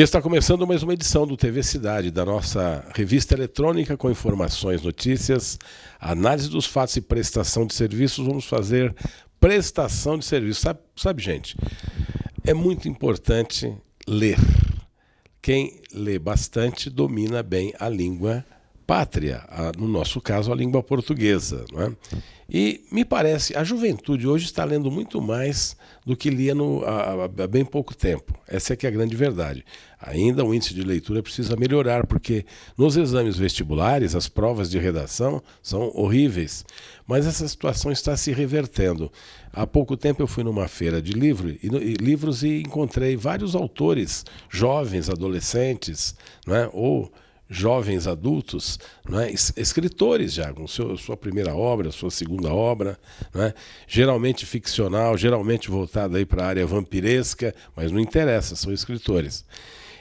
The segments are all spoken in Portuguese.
E está começando mais uma edição do TV Cidade, da nossa revista eletrônica com informações, notícias, análise dos fatos e prestação de serviços. Vamos fazer prestação de serviços. Sabe, gente, é muito importante ler. Quem lê bastante domina bem a língua pátria, no nosso caso a língua portuguesa, não é? E me parece, a juventude hoje está lendo muito mais do que lia há bem pouco tempo. Essa é que é a grande verdade. Ainda o índice de leitura precisa melhorar, porque nos exames vestibulares as provas de redação são horríveis. Mas essa situação está se revertendo. Há pouco tempo eu fui numa feira de livros e encontrei vários autores, jovens, adolescentes, não é? Ou jovens adultos, não é? Escritores já, com sua primeira obra, sua segunda obra, não é? Geralmente ficcional, geralmente voltada aí para a área vampiresca, mas não interessa, são escritores.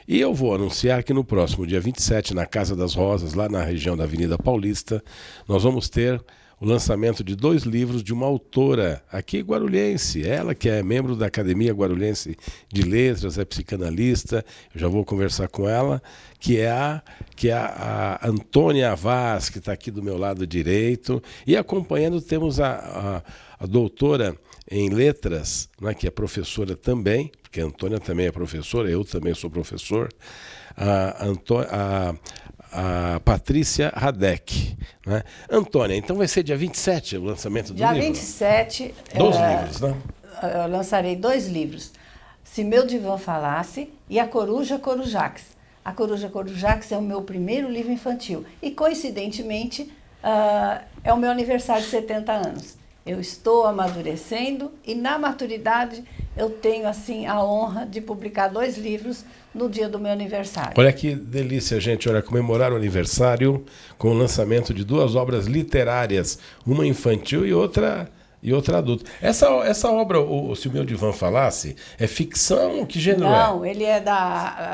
E eu vou anunciar que no próximo dia 27, na Casa das Rosas, lá na região da Avenida Paulista, nós vamos ter o lançamento de 2 livros de uma autora aqui guarulhense, ela que é membro da Academia Guarulhense de Letras, é psicanalista, eu já vou conversar com ela, que é a Antônia Vaz, que está aqui do meu lado direito, e acompanhando temos a doutora em letras, né, que é professora também, porque a Antônia também é professora, eu também sou professor, a Patrícia Radek, né? Antônia, então vai ser dia 27 o lançamento do livro? Dia 27. 2 livros, né? Eu lançarei 2 livros. Se Meu Divã Falasse e A Coruja Corujax. A Coruja Corujax é o meu primeiro livro infantil. E, coincidentemente, é o meu aniversário de 70 anos. Eu estou amadurecendo e, na maturidade, eu tenho assim a honra de publicar 2 livros no dia do meu aniversário. Olha que delícia, gente. Olha, comemorar o aniversário com o lançamento de 2 obras literárias, uma infantil e outra adulta. Essa obra, Se o Meu Divã Falasse, é ficção? Que gênero é? Não, ele é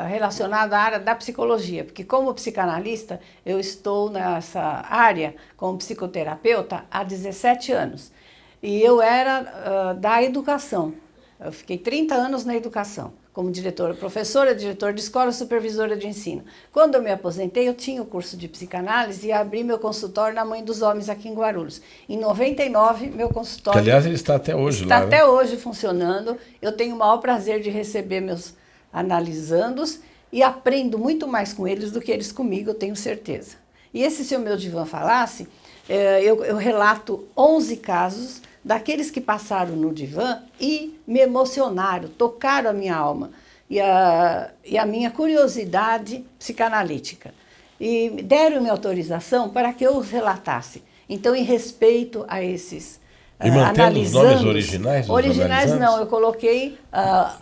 relacionado à área da psicologia, porque como psicanalista, eu estou nessa área como psicoterapeuta há 17 anos. E eu era da educação. Eu fiquei 30 anos na educação, como diretora, professora, diretora de escola, supervisora de ensino. Quando eu me aposentei, eu tinha o curso de psicanálise e abri meu consultório na Mãe dos Homens aqui em Guarulhos. Em 99, meu consultório... Que, aliás, ele está até hoje lá, Está até hoje funcionando. Eu tenho o maior prazer de receber meus analisandos e aprendo muito mais com eles do que eles comigo, eu tenho certeza. E esse Se o Meu Divã Falasse, eu relato 11 casos daqueles que passaram no divã e me emocionaram, tocaram a minha alma e a minha curiosidade psicanalítica. E deram-me autorização para que eu os relatasse. Então, em respeito a esses e mantendo os nomes originais? Originais não, eu coloquei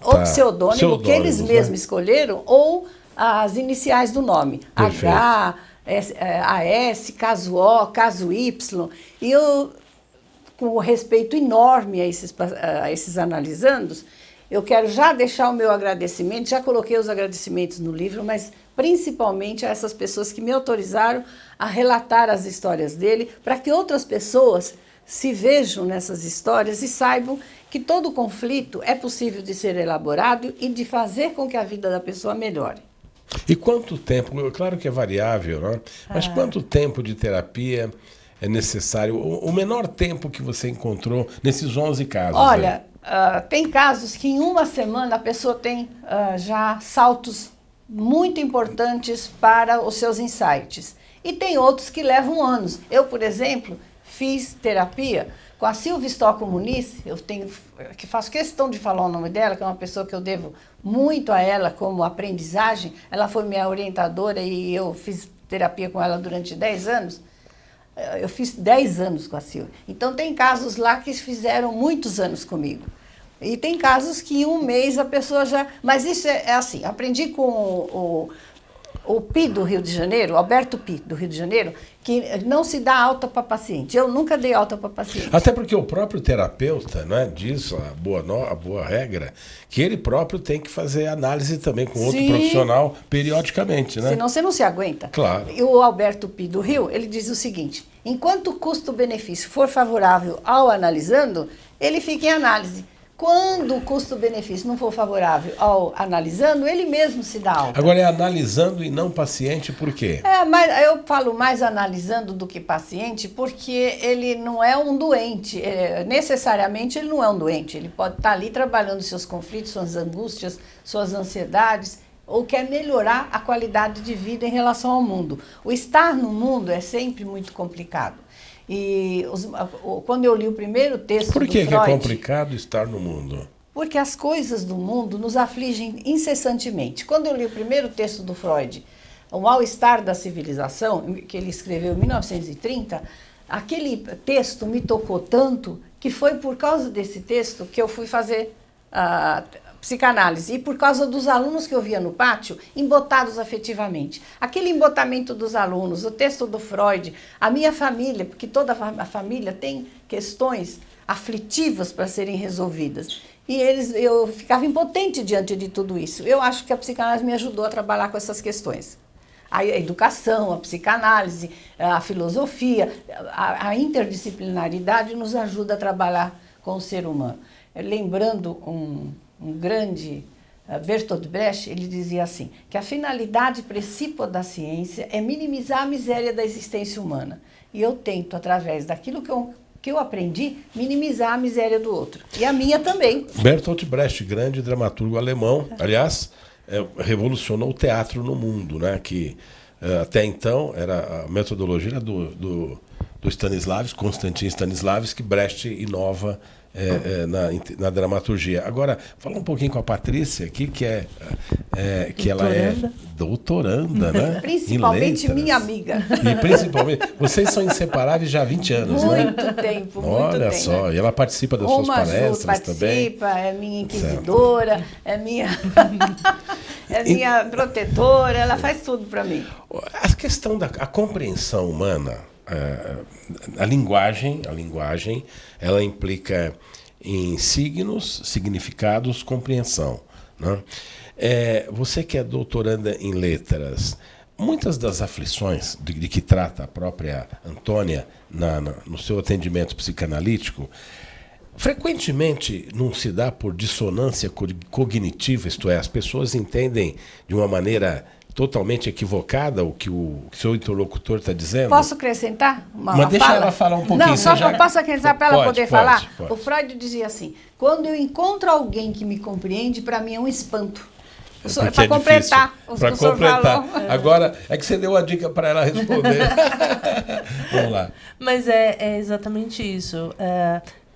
o pseudônimo que eles mesmos escolheram ou as iniciais do nome. Perfeito. H, AS, caso O, caso Y. E eu, com respeito enorme a esses analisandos, eu quero já deixar o meu agradecimento, já coloquei os agradecimentos no livro, mas principalmente a essas pessoas que me autorizaram a relatar as histórias dele, para que outras pessoas se vejam nessas histórias e saibam que todo conflito é possível de ser elaborado e de fazer com que a vida da pessoa melhore. E quanto tempo, claro que é variável, né? Mas quanto tempo de terapia é necessário? O menor tempo que você encontrou nesses 11 casos? Olha, tem casos que em uma semana a pessoa tem já saltos muito importantes para os seus insights. E tem outros que levam anos. Eu, por exemplo, fiz terapia com a Silvia Stocco Muniz, que faço questão de falar o nome dela, que é uma pessoa que eu devo muito a ela como aprendizagem. Ela foi minha orientadora e eu fiz terapia com ela durante 10 anos. Eu fiz 10 anos com a Silvia. Então, tem casos lá que fizeram muitos anos comigo. E tem casos que em um mês a pessoa já... Mas isso é assim, aprendi com o Pi do Rio de Janeiro, Alberto Pi do Rio de Janeiro, que não se dá alta para paciente. Eu nunca dei alta para paciente. Até porque o próprio terapeuta, né, diz a boa regra, que ele próprio tem que fazer análise também com outro profissional periodicamente, né? Senão você não se aguenta. Claro. E o Alberto Pi do Rio, ele diz o seguinte: enquanto o custo-benefício for favorável ao analisando, ele fica em análise. Quando o custo-benefício não for favorável ao analisando, ele mesmo se dá alta. Agora é analisando e não paciente, por quê? Mas eu falo mais analisando do que paciente, porque ele não é um doente. Necessariamente ele não é um doente. Ele pode estar ali trabalhando seus conflitos, suas angústias, suas ansiedades, ou quer melhorar a qualidade de vida em relação ao mundo. O estar no mundo é sempre muito complicado. E quando eu li o primeiro texto do Freud... Por que é complicado estar no mundo? Porque as coisas do mundo nos afligem incessantemente. Quando eu li o primeiro texto do Freud, O Mal-Estar da Civilização, que ele escreveu em 1930, aquele texto me tocou tanto que foi por causa desse texto que eu fui fazer psicanálise, e por causa dos alunos que eu via no pátio, embotados afetivamente. Aquele embotamento dos alunos, o texto do Freud, a minha família, porque toda a família tem questões aflitivas para serem resolvidas. E eu ficava impotente diante de tudo isso. Eu acho que a psicanálise me ajudou a trabalhar com essas questões. A educação, a psicanálise, a filosofia, a interdisciplinaridade nos ajuda a trabalhar com o ser humano. Lembrando um grande Bertolt Brecht, ele dizia assim, que a finalidade principal da ciência é minimizar a miséria da existência humana. E eu tento, através daquilo que eu aprendi, minimizar a miséria do outro. E a minha também. Bertolt Brecht, grande dramaturgo alemão, aliás, revolucionou o teatro no mundo, né? Que até então era a metodologia do Stanislavski, Konstantin Stanislavski, que Brecht inova na dramaturgia. Agora, falar um pouquinho com a Patrícia aqui, que ela é doutoranda, né? Principalmente minha amiga. E principalmente, vocês são inseparáveis já há 20 anos, né? Muito tempo, muito Olha tempo. só, e ela participa das suas palestras também. Participa, é minha inquisidora, é minha protetora, ela faz tudo para mim. A questão da compreensão humana, a linguagem, ela implica em signos, significados, compreensão, né? Você que é doutoranda em letras, muitas das aflições de que trata a própria Antônia no seu atendimento psicanalítico, frequentemente não se dá por dissonância cognitiva, isto é, as pessoas entendem de uma maneira totalmente equivocada o que o seu interlocutor está dizendo? Posso acrescentar Mas deixa ela falar um pouquinho. Não, só que eu posso acrescentar para ela poder falar? Pode. O Freud dizia assim, quando eu encontro alguém que me compreende, para mim é um espanto. Para completar. Para completar. Agora, é que você deu a dica para ela responder. Vamos lá. Mas é exatamente isso.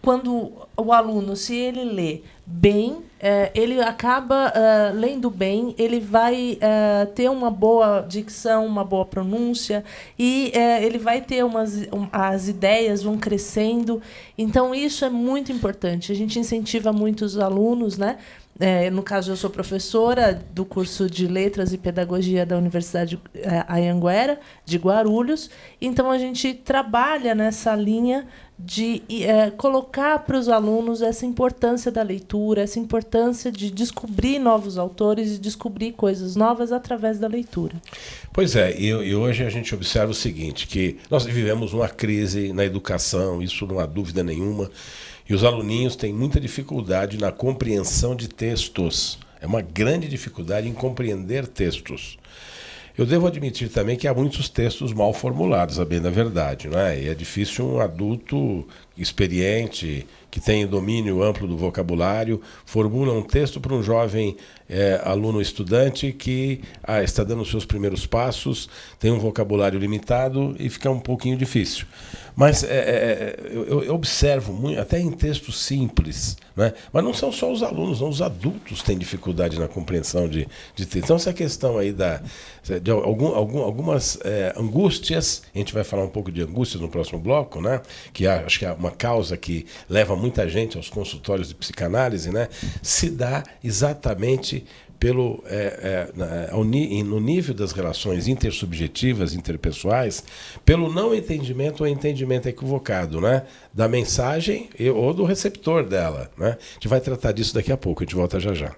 Quando o aluno, se ele lê bem, ele acaba lendo bem, ele vai ter uma boa dicção, uma boa pronúncia, e ele vai ter as ideias vão crescendo. Então, isso é muito importante. A gente incentiva muito os alunos, né? No caso, eu sou professora do curso de Letras e Pedagogia da Universidade Anhanguera, de Guarulhos. Então, a gente trabalha nessa linha de colocar para os alunos essa importância da leitura, essa importância de descobrir novos autores e descobrir coisas novas através da leitura. Pois é, e hoje a gente observa o seguinte, que nós vivemos uma crise na educação, isso não há dúvida nenhuma, e os aluninhos têm muita dificuldade na compreensão de textos. É uma grande dificuldade em compreender textos. Eu devo admitir também que há muitos textos mal formulados, a bem da verdade, né? E é difícil um adulto experiente, que tem domínio amplo do vocabulário, formula um texto para um jovem aluno estudante que está dando os seus primeiros passos, tem um vocabulário limitado e fica um pouquinho difícil. Mas eu observo muito, até em textos simples, né? Mas não são só os alunos, não, os adultos têm dificuldade na compreensão de texto. Então, essa questão aí de algumas angústias, a gente vai falar um pouco de angústias no próximo bloco, né? Que acho que é uma causa que leva muita gente aos consultórios de psicanálise, né? Se dá exatamente no nível das relações intersubjetivas, interpessoais, pelo não entendimento ou entendimento equivocado, né? Da mensagem ou do receptor dela, né? A gente vai tratar disso daqui a pouco, a gente volta já já.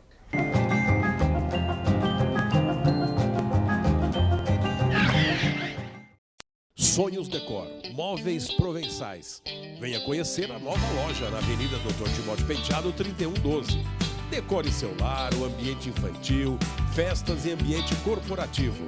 Sonhos Decor, móveis provençais. Venha conhecer a nova loja na Avenida Dr. Timóteo Penteado, 3112. Decore seu lar, o ambiente infantil, festas e ambiente corporativo.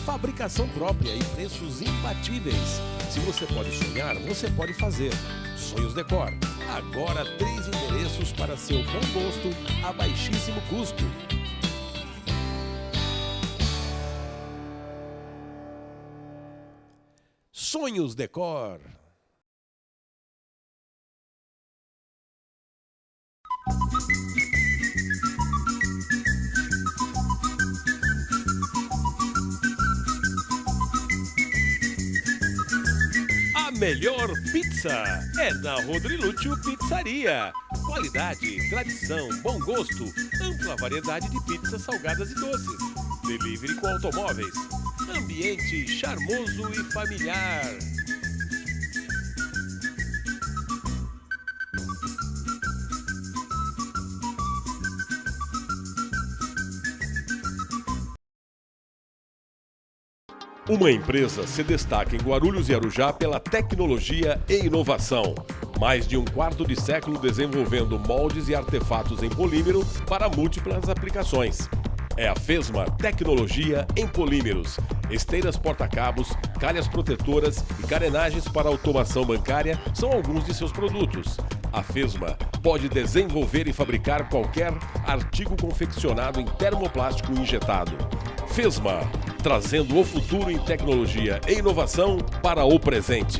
Fabricação própria e preços imbatíveis. Se você pode sonhar, você pode fazer. Sonhos Decor. Agora 3 endereços para seu bom gosto a baixíssimo custo. Sonhos Decor. A melhor pizza é na Rodrilúcio Pizzaria. Qualidade, tradição, bom gosto, ampla variedade de pizzas salgadas e doces. Delivery com automóveis. Ambiente charmoso e familiar. Uma empresa se destaca em Guarulhos e Arujá pela tecnologia e inovação. Mais de um quarto de século desenvolvendo moldes e artefatos em polímero para múltiplas aplicações. É a Fesma Tecnologia em Polímeros. Esteiras porta-cabos, calhas protetoras e carenagens para automação bancária são alguns de seus produtos. A Fesma pode desenvolver e fabricar qualquer artigo confeccionado em termoplástico injetado. Fesma, trazendo o futuro em tecnologia e inovação para o presente.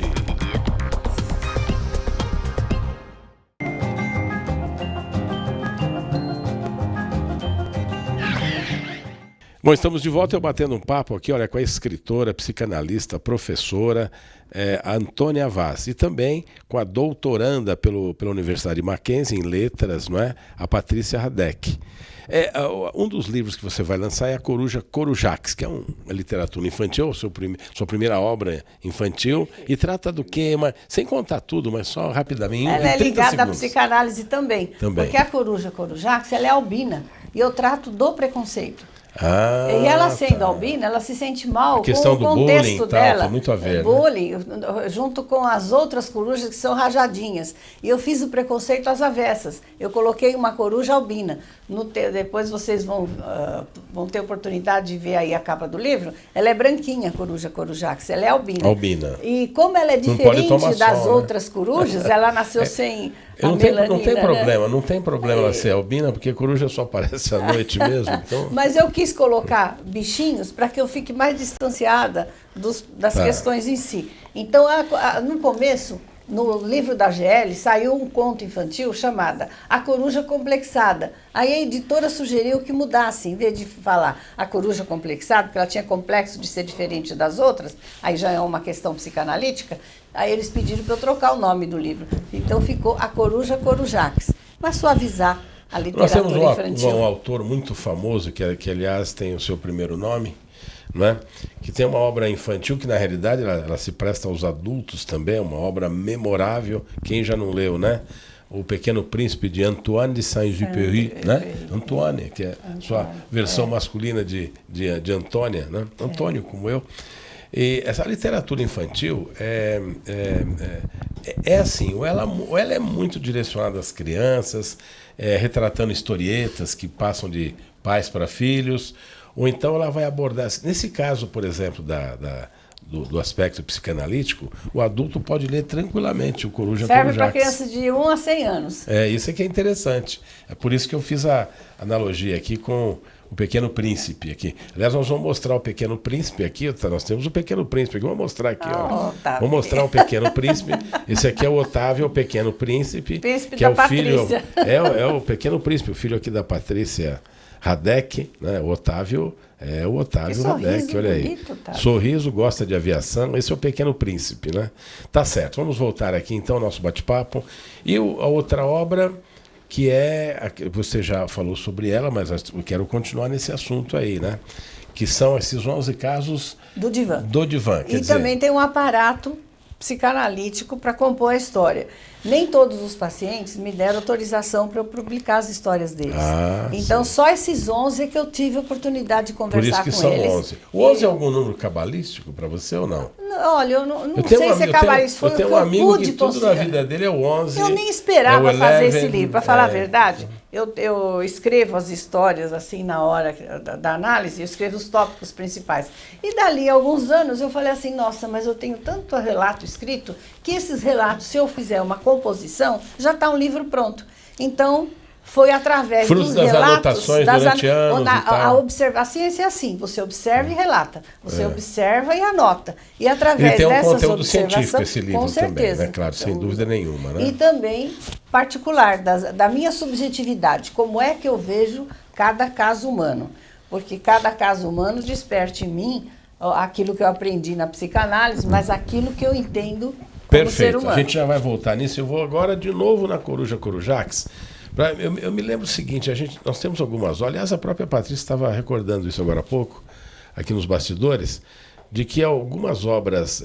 Bom, estamos de volta, eu batendo um papo aqui, olha, com a escritora, psicanalista, professora, a Antônia Vaz, e também com a doutoranda pela Universidade Mackenzie em Letras, não é? A Patrícia Radek. Um dos livros que você vai lançar é A Coruja Corujax, que é uma literatura infantil, sua primeira obra infantil, e trata do quê? Mas, sem contar tudo, mas só rapidamente, ela em 30 é ligada segundos. à psicanálise também, porque a Coruja Corujax, ela é albina, e eu trato do preconceito. E ela sendo albina, ela se sente mal com o contexto dela. Tem muito a ver, bullying, junto com as outras corujas que são rajadinhas. E eu fiz o preconceito às avessas. Eu coloquei uma coruja albina. Depois vocês vão ter oportunidade de ver aí a capa do livro. Ela é branquinha, a Coruja Corujax. Ela é albina. E como ela é diferente das outras corujas, ela nasceu sem... Não tem problema ela ser albina, porque coruja só aparece à noite mesmo. Então... Mas eu quis colocar bichinhos para que eu fique mais distanciada das questões em si. Então, no começo, no livro da GL, saiu um conto infantil chamado A Coruja Complexada. Aí a editora sugeriu que mudasse, em vez de falar a coruja complexada, porque ela tinha complexo de ser diferente das outras, aí já é uma questão psicanalítica, aí eles pediram para eu trocar o nome do livro. Então ficou A Coruja Corujax, para suavizar a literatura infantil. Nós temos um autor muito famoso, que aliás tem o seu primeiro nome, né? Que tem uma obra infantil que na realidade ela se presta aos adultos também, uma obra memorável, quem já não leu, né? O Pequeno Príncipe, de Antoine de Saint-Exupéry, né? Antoine, que é a sua versão masculina de Antônia, né? Antônio, como eu. E essa literatura infantil assim, ou ela é muito direcionada às crianças, retratando historietas que passam de pais para filhos, ou então ela vai abordar, nesse caso, por exemplo, do aspecto psicanalítico, o adulto pode ler tranquilamente o Coruja Corujax. Serve para crianças de 1 a 100 anos. Isso é que é interessante. É por isso que eu fiz a analogia aqui com o Pequeno Príncipe aqui. Aliás, nós vamos mostrar o Pequeno Príncipe aqui. Nós temos o Pequeno Príncipe aqui. Vamos mostrar aqui. Vamos mostrar o Pequeno Príncipe. Esse aqui é o Otávio, o Pequeno Príncipe. Príncipe que da é o filho. Patrícia. É o Pequeno Príncipe, o filho aqui da Patrícia Radek, né? O Otávio é o Otávio Radek, olha aí. Bonito, sorriso, gosta de aviação. Esse é o Pequeno Príncipe, né? Tá certo. Vamos voltar aqui então ao nosso bate-papo. E a outra obra, que você já falou sobre ela, mas eu quero continuar nesse assunto aí, né? Que são esses 11 casos do divã. Do divã, quer dizer... também tem um aparato psicanalítico para compor a história. Nem todos os pacientes me deram autorização para eu publicar as histórias deles. Então, sim. só esses 11 é que eu tive a oportunidade de conversar com eles. Por isso que são 11. O 11 é algum número cabalístico para você ou não? Olha, eu não sei se é cabalístico. Eu tenho um amigo que tudo na vida dele é o 11. Eu nem esperava fazer esse livro, para falar a verdade. Eu escrevo as histórias assim na hora da análise, eu escrevo os tópicos principais. E dali a alguns anos eu falei assim, nossa, mas eu tenho tanto relato escrito que esses relatos, se eu fizer uma composição, já está um livro pronto. Então, foi através dos das relatos, anotações durante anos a ciência é assim, você observa e relata, você observa e anota. E através Ele tem um conteúdo científico esse livro com certeza, também, né? Claro, sem dúvida nenhuma. Né? E também particular, da minha subjetividade, como é que eu vejo cada caso humano. Porque cada caso humano desperta em mim aquilo que eu aprendi na psicanálise, mas aquilo que eu entendo como ser humano. A gente já vai voltar nisso. Eu vou agora de novo na Coruja Corujax. Eu me lembro o seguinte, nós temos algumas, aliás, a própria Patrícia estava recordando isso agora há pouco, aqui nos bastidores, de que algumas obras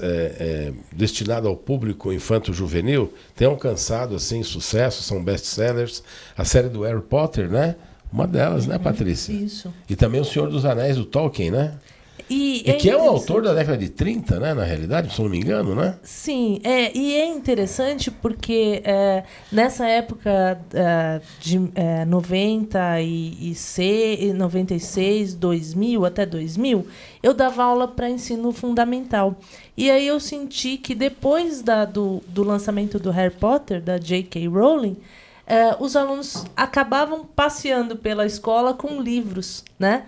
destinadas ao público infanto-juvenil têm alcançado assim, sucesso, são best-sellers. A série do Harry Potter, né? Uma delas, né, Patrícia? Isso. E também O Senhor dos Anéis, do Tolkien, né? E que é um autor da década de 30, né, na realidade, se não me engano, né? Sim, e é interessante porque nessa época de 96, 2000 até 2000, eu dava aula para ensino fundamental. E aí eu senti que depois do lançamento do Harry Potter, da J.K. Rowling, os alunos acabavam passeando pela escola com livros, né?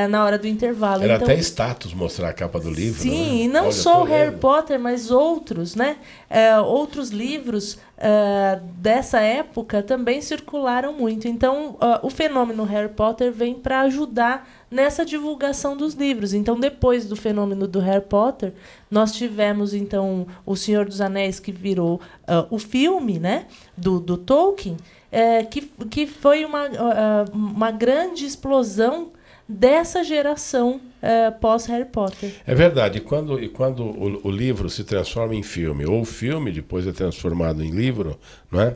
Na hora do intervalo. Era até status mostrar a capa do livro. Sim, né? e não só o Harry Potter, mas outros, né? Outros livros dessa época também circularam muito. Então, o fenômeno Harry Potter vem para ajudar nessa divulgação dos livros. Então, depois do fenômeno do Harry Potter, nós tivemos, então, O Senhor dos Anéis, que virou o filme, né? do Tolkien, que foi uma grande explosão dessa geração pós-Harry Potter. É verdade. E quando o livro se transforma em filme, ou o filme depois é transformado em livro, não é?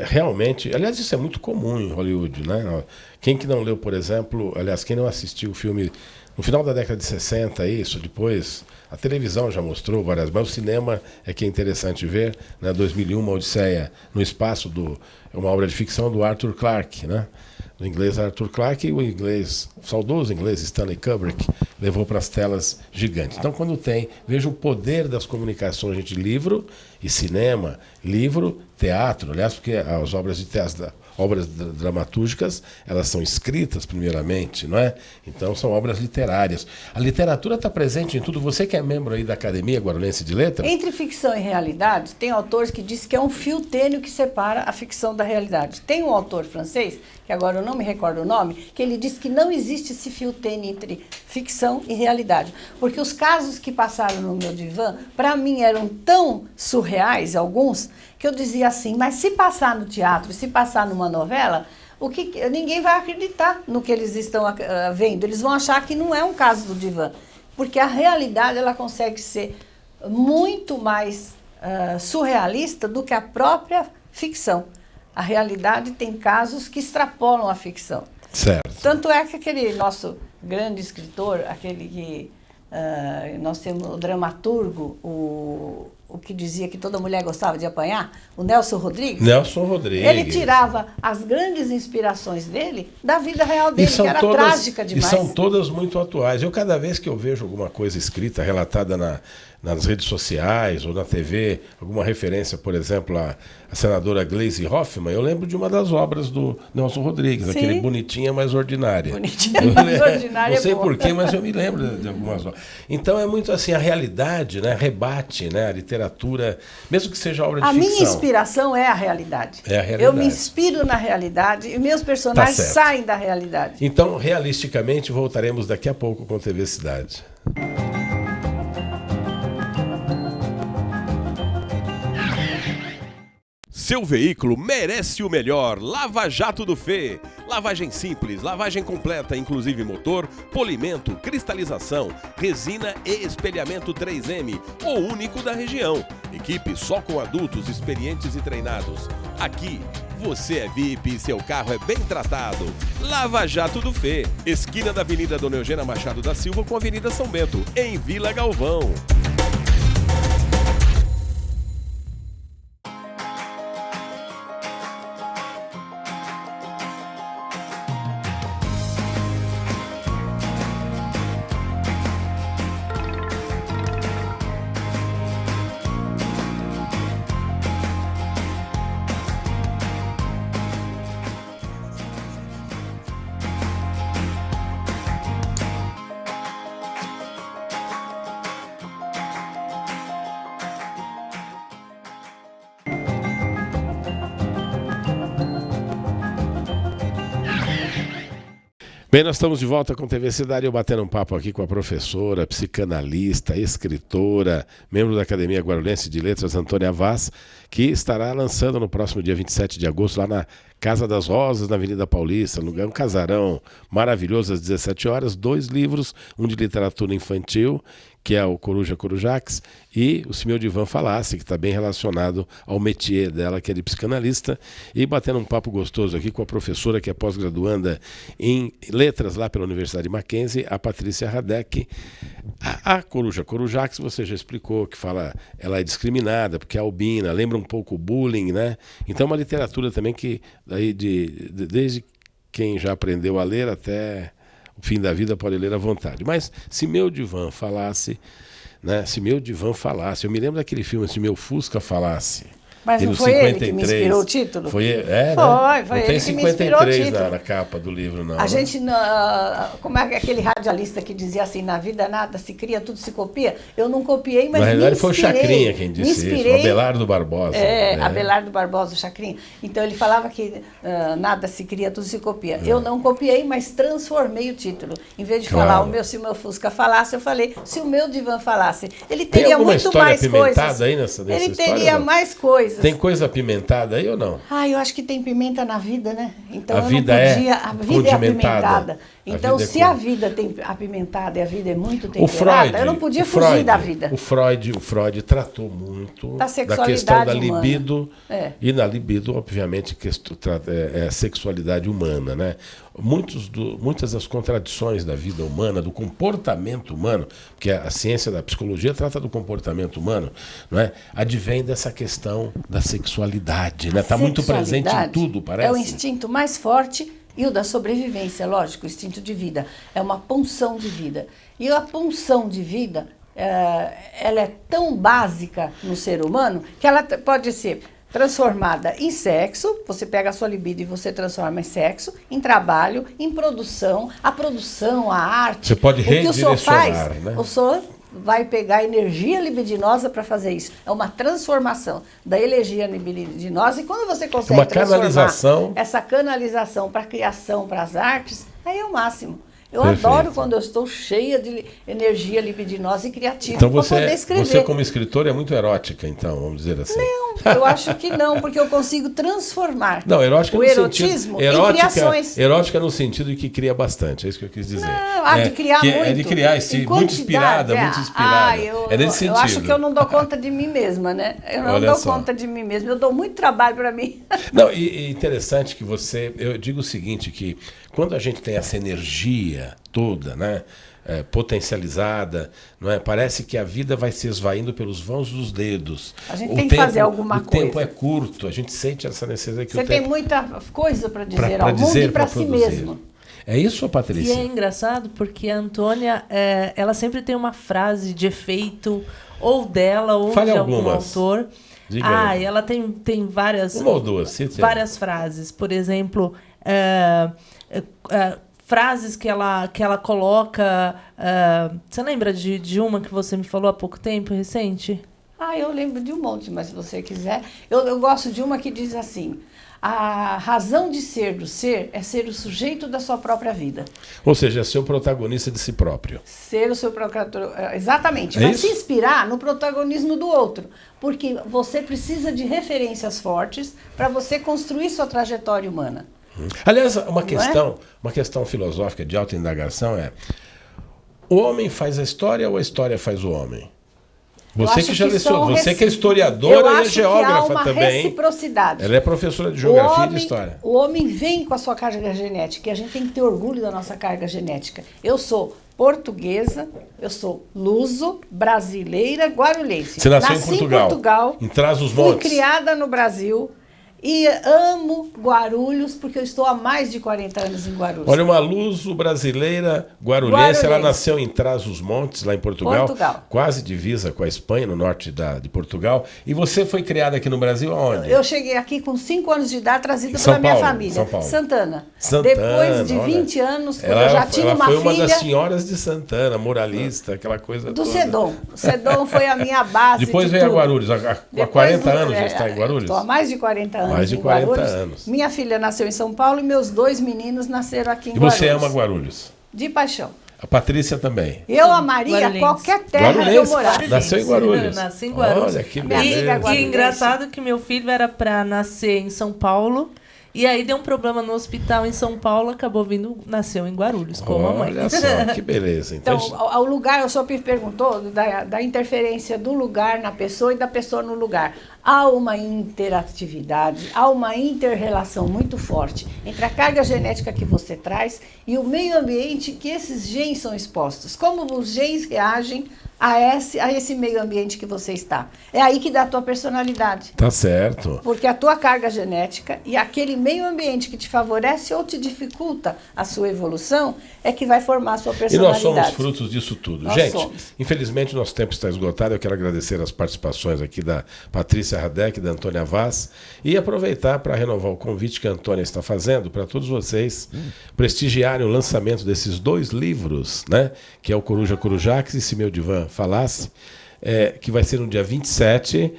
Realmente, aliás, isso é muito comum em Hollywood, né? Quem que não leu, por exemplo, aliás, quem não assistiu o filme no final da década de 60, isso, depois a televisão já mostrou várias, mas o cinema é que é interessante ver, né? 2001, Uma Odisseia no Espaço, uma obra de ficção do Arthur Clarke, né? O inglês Arthur Clarke e o saudoso inglês Stanley Kubrick levou para as telas gigantes. Então, veja o poder das comunicações entre livro e cinema, livro, teatro, aliás, porque as obras de teatro, obras dramatúrgicas, elas são escritas primeiramente, não é? Então são obras literárias. A literatura está presente em tudo. Você que é membro aí da Academia Guarulhense de Letras? Entre ficção e realidade, tem autores que dizem que é um fio tênue que separa a ficção da realidade. Tem um autor francês, que agora eu não me recordo o nome, que ele diz que não existe esse fio tênue entre ficção e realidade. Porque os casos que passaram no meu divã, para mim eram tão surreais, alguns, que eu dizia assim, mas se passar no teatro, se passar numa novela, ninguém vai acreditar no que eles estão vendo. Eles vão achar que não é um caso do divã. Porque a realidade ela consegue ser muito mais surrealista do que a própria ficção. A realidade tem casos que extrapolam a ficção. Certo. Tanto é que aquele nosso grande escritor, aquele que nós temos o dramaturgo, o que dizia que toda mulher gostava de apanhar, o Nelson Rodrigues. Nelson Rodrigues. Ele tirava as grandes inspirações dele da vida real dele, que era trágica demais. E são todas muito atuais. Cada vez que eu vejo alguma coisa escrita, relatada nas redes sociais ou na TV, alguma referência, por exemplo, à senadora Gleisi Hoffmann, eu lembro de uma das obras do Nelson Rodrigues, Sim. aquele Bonitinha Mais Ordinária. Bonitinha Mais Ordinária. Não sei porquê, mas eu me lembro de algumas obras. Então é muito assim, a realidade, né, rebate, né, a literatura, mesmo que seja obra de ficção. A minha inspiração é a realidade. É a realidade. Eu me inspiro na realidade e meus personagens saem da realidade. Então, realisticamente, voltaremos daqui a pouco com TV Cidade. seu veículo merece o melhor. Lava Jato do Fê. Lavagem simples, lavagem completa, inclusive motor, polimento, cristalização, resina e espelhamento 3M, o único da região. Equipe só com adultos experientes e treinados. Aqui, você é VIP e seu carro é bem tratado. Lava Jato do Fê. Esquina da Avenida Dona Eugênia Machado da Silva com a Avenida São Bento, em Vila Galvão. Bem, nós estamos de volta com TV Cidade, eu batendo um papo aqui com a professora, psicanalista, escritora, membro da Academia Guarulhense de Letras, Antônia Vaz, que estará lançando no próximo dia 27 de agosto, lá na Casa das Rosas, na Avenida Paulista, um casarão maravilhoso, às 17 horas, 2 livros, um de literatura infantil, que é o Coruja Corujax, e o Se Meu Divã Falasse, que está bem relacionado ao métier dela, que é de psicanalista, e batendo um papo gostoso aqui com a professora, que é pós-graduanda em letras lá pela Universidade Mackenzie, a Patrícia Radek. A Coruja Corujax, você já explicou, que fala, ela é discriminada, porque é albina, lembra um pouco o bullying, né? Então é uma literatura também que, daí desde quem já aprendeu a ler até o fim da vida pode ler à vontade. Mas Se Meu Divã Falasse, né? Se Meu Divã Falasse, eu me lembro daquele filme, Se Meu Fusca Falasse. Mas não foi 53, ele que me inspirou o título? Foi né? Não tem ele 53 na capa do livro, não. A gente, como é aquele radialista que dizia assim, na vida nada se cria, tudo se copia? Eu não copiei, mas na realidade me foi o Chacrinha quem disse isso, o Abelardo Barbosa. Abelardo Barbosa, o Chacrinha. Então ele falava que nada se cria, tudo se copia. Eu não copiei, mas transformei o título. Em vez de falar Se o meu Fusca falasse, eu falei Se o meu divã falasse. Ele teria muito mais coisas. Aí nessa ele história, teria mais coisas. Tem coisa apimentada aí ou não? Eu acho que tem pimenta na vida, né? Então a vida é apimentada. Então, se a vida tem apimentada e a vida é muito temperada, eu não podia fugir da vida. O Freud tratou muito da questão da humana. libido, e na libido, obviamente, é a sexualidade humana, né? Muitas das contradições da vida humana, do comportamento humano, porque a ciência da psicologia trata do comportamento humano, não é? Advém dessa questão da sexualidade, né? Está muito presente em tudo, parece. É o instinto mais forte e o da sobrevivência, lógico, o instinto de vida. É uma pulsão de vida. E a pulsão de vida, ela é tão básica no ser humano que ela pode ser transformada em sexo, você pega a sua libido e você transforma em sexo, em trabalho, em produção, a arte. Você pode redirecionar, o senhor faz, né? O senhor vai pegar energia libidinosa para fazer isso. É uma transformação da energia libidinosa e quando você consegue transformar essa canalização para a criação, para as artes, aí é o máximo. Eu adoro quando eu estou cheia de energia libidinosa e criativa para poder escrever. Você, como escritora, é muito erótica, então, vamos dizer assim. Não, eu acho que não, porque eu consigo transformar erótica o erotismo em criações. Erótica no sentido de que cria bastante, é isso que eu quis dizer. De criar muito. É de criar, muito inspirada, muito inspirada. É nesse sentido. Eu acho que eu não dou conta de mim mesma, né? Eu não dou conta de mim mesma, eu dou muito trabalho para mim. Não, e interessante que eu digo o seguinte, que quando a gente tem essa energia toda, né, potencializada, não é? Parece que a vida vai se esvaindo pelos vãos dos dedos. A gente tem que fazer alguma coisa. O tempo é curto, a gente sente essa necessidade que Você tem muita coisa para dizer ao mundo e para si mesmo. É isso, Patrícia? E é engraçado porque a Antônia, ela sempre tem uma frase de efeito, ou dela, ou de algum autor. Diga aí. E ela tem várias, uma ou duas, várias frases. Por exemplo, frases que ela coloca. Você lembra de uma que você me falou há pouco tempo, recente? Eu lembro de um monte, mas se você quiser... Eu gosto de uma que diz assim: a razão de ser do ser é ser o sujeito da sua própria vida. Ou seja, é ser o protagonista de si próprio. Ser o seu procurador... Exatamente. É Mas isso? se inspirar no protagonismo do outro. Porque você precisa de referências fortes para você construir sua trajetória humana. Aliás, uma questão filosófica de alta indagação é: o homem faz a história ou a história faz o homem? Você que já lecionou, você que é historiadora e é geógrafa uma também. Reciprocidade. Ela é professora de geografia e de história. O homem vem com a sua carga genética e a gente tem que ter orgulho da nossa carga genética. Eu sou portuguesa, eu sou luso, brasileira, guarulhense. Você nasceu Nasci em Portugal, em Trás-os-Montes. Fui criada no Brasil e amo Guarulhos porque eu estou há mais de 40 anos em Guarulhos. Olha, uma luso brasileira guarulhense, ela nasceu em Trás-os-Montes, lá em Portugal, quase divisa com a Espanha, no norte de Portugal. E você foi criada aqui no Brasil aonde? Eu cheguei aqui com 5 anos de idade, trazida pela minha família. São Paulo. Santana. Depois de 20 anos, quando eu já tinha uma filha... Ela foi uma das senhoras de Santana, moralista, aquela coisa do toda. Sedom. O Sedom foi a minha base. Depois veio a Guarulhos. Há 40 anos já está em Guarulhos? Estou há mais de 40 anos. Mais de 40 anos. Minha filha nasceu em São Paulo e meus 2 meninos nasceram aqui em Guarulhos. E você ama Guarulhos? De paixão. A Patrícia também. Eu amaria qualquer terra que eu morasse. Nasceu em Guarulhos. Nasci em Guarulhos. Olha que beleza. E engraçado que meu filho era para nascer em São Paulo. E aí deu um problema no hospital em São Paulo, acabou nasceu em Guarulhos, com a mãe. Olha só, que beleza. Então, ao lugar, o senhor me perguntou da interferência do lugar na pessoa e da pessoa no lugar. Há uma interatividade, há uma inter-relação muito forte entre a carga genética que você traz e o meio ambiente que esses genes são expostos. Como os genes reagem a esse meio ambiente que você está. É aí que dá a tua personalidade. Tá certo. Porque a tua carga genética e aquele meio ambiente que te favorece ou te dificulta a sua evolução é que vai formar a sua personalidade. E nós somos frutos disso tudo. Gente, infelizmente o nosso tempo está esgotado. Eu quero agradecer as participações aqui da Patrícia Radek, da Antônia Vaz, e aproveitar para renovar o convite que a Antônia está fazendo para todos vocês prestigiarem o lançamento desses 2 livros, né? Que é o Coruja Corujax e Se Meu Divã Falasse, que vai ser no dia 27,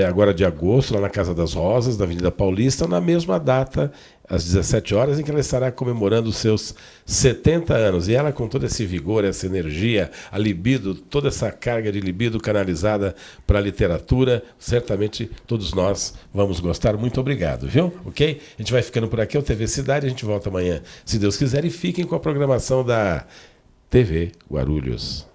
agora de agosto, lá na Casa das Rosas, da Avenida Paulista, na mesma data, às 17 horas, em que ela estará comemorando os seus 70 anos. E ela, com todo esse vigor, essa energia, a libido, toda essa carga de libido canalizada para a literatura, certamente todos nós vamos gostar. Muito obrigado, viu? Ok? A gente vai ficando por aqui, é o TV Cidade, a gente volta amanhã, se Deus quiser, e fiquem com a programação da TV Guarulhos.